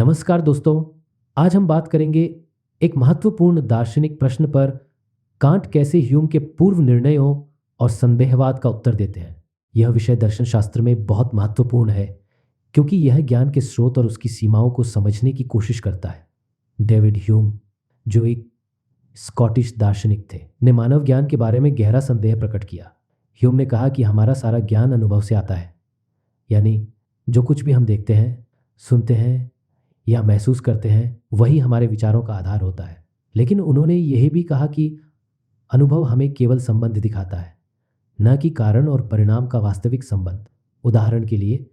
नमस्कार दोस्तों। आज हम बात करेंगे एक महत्वपूर्ण दार्शनिक प्रश्न पर, कांट कैसे ह्यूम के पूर्व निर्णयों और संदेहवाद का उत्तर देते हैं। यह विषय दर्शन शास्त्र में बहुत महत्वपूर्ण है क्योंकि यह ज्ञान के स्रोत और उसकी सीमाओं को समझने की कोशिश करता है। डेविड ह्यूम, जो एक स्कॉटिश दार्शनिक थे, ने मानव ज्ञान के बारे में गहरा संदेह प्रकट किया। ह्यूम ने कहा कि हमारा सारा ज्ञान अनुभव से आता है, यानी जो कुछ भी हम देखते हैं, सुनते हैं या महसूस करते हैं, वही हमारे विचारों का आधार होता है। लेकिन उन्होंने यह भी कहा कि अनुभव हमें केवल संबंध दिखाता है, न कि कारण और परिणाम का वास्तविक संबंध। उदाहरण के लिए,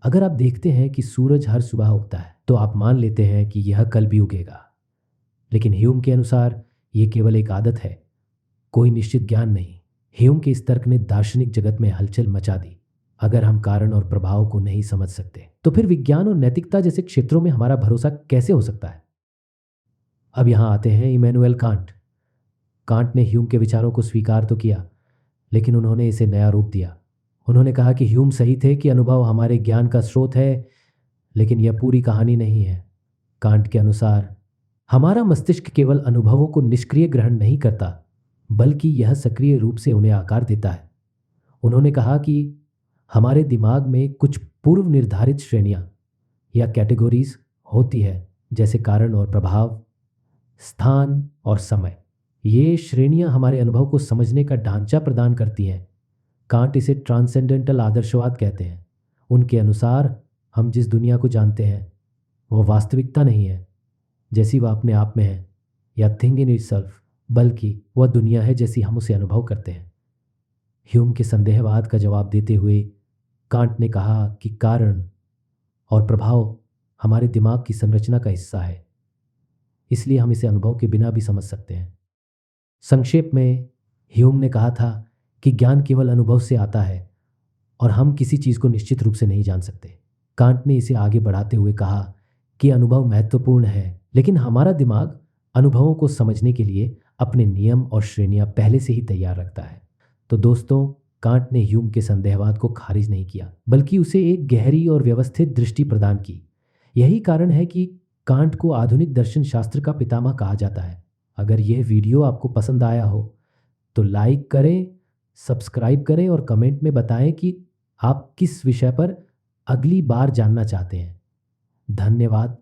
अगर आप देखते हैं कि सूरज हर सुबह उगता है तो आप मान लेते हैं कि यह कल भी उगेगा। लेकिन ह्यूम के अनुसार यह केवल एक आदत है, कोई निश्चित ज्ञान नहीं। ह्यूम के इस तर्क ने दार्शनिक जगत में हलचल मचा दी। अगर हम कारण और प्रभाव को नहीं समझ सकते तो फिर विज्ञान और नैतिकता जैसे क्षेत्रों में हमारा भरोसा कैसे हो सकता है। अब यहां आते हैं इमैनुएल कांट। कांट ने ह्यूम के विचारों को स्वीकार तो किया, लेकिन उन्होंने इसे नया रूप दिया। उन्होंने कहा कि ह्यूम सही थे कि अनुभव हमारे ज्ञान का स्रोत है, लेकिन यह पूरी कहानी नहीं है। कांट के अनुसार हमारा मस्तिष्क केवल अनुभवों को निष्क्रिय ग्रहण नहीं करता, बल्कि यह सक्रिय रूप से उन्हें आकार देता है। उन्होंने कहा कि हमारे दिमाग में कुछ पूर्व निर्धारित श्रेणियां या कैटेगरीज होती है, जैसे कारण और प्रभाव, स्थान और समय। ये श्रेणियां हमारे अनुभव को समझने का ढांचा प्रदान करती हैं। कांट इसे ट्रांसेंडेंटल आदर्शवाद कहते हैं। उनके अनुसार हम जिस दुनिया को जानते हैं वह वास्तविकता नहीं है जैसी वह अपने आप में है, या थिंग इन इटसेल्फ, बल्कि वह दुनिया है जैसी हम उसे अनुभव करते हैं। ह्यूम के संदेहवाद का जवाब देते हुए कांट ने कहा कि कारण और प्रभाव हमारे दिमाग की संरचना का हिस्सा है, इसलिए हम इसे अनुभव के बिना भी समझ सकते हैं। संक्षेप में, ह्यूम ने कहा था कि ज्ञान केवल अनुभव से आता है और हम किसी चीज़ को निश्चित रूप से नहीं जान सकते। कांट ने इसे आगे बढ़ाते हुए कहा कि अनुभव महत्वपूर्ण है, लेकिन हमारा दिमाग अनुभवों को समझने के लिए अपने नियम और श्रेणियां पहले से ही तैयार रखता है। तो दोस्तों, कांट ने ह्यूम के संदेहवाद को खारिज नहीं किया, बल्कि उसे एक गहरी और व्यवस्थित दृष्टि प्रदान की। यही कारण है कि कांट को आधुनिक दर्शन शास्त्र का पितामह कहा जाता है। अगर यह वीडियो आपको पसंद आया हो तो लाइक करें, सब्सक्राइब करें और कमेंट में बताएं कि आप किस विषय पर अगली बार जानना चाहते हैं। धन्यवाद।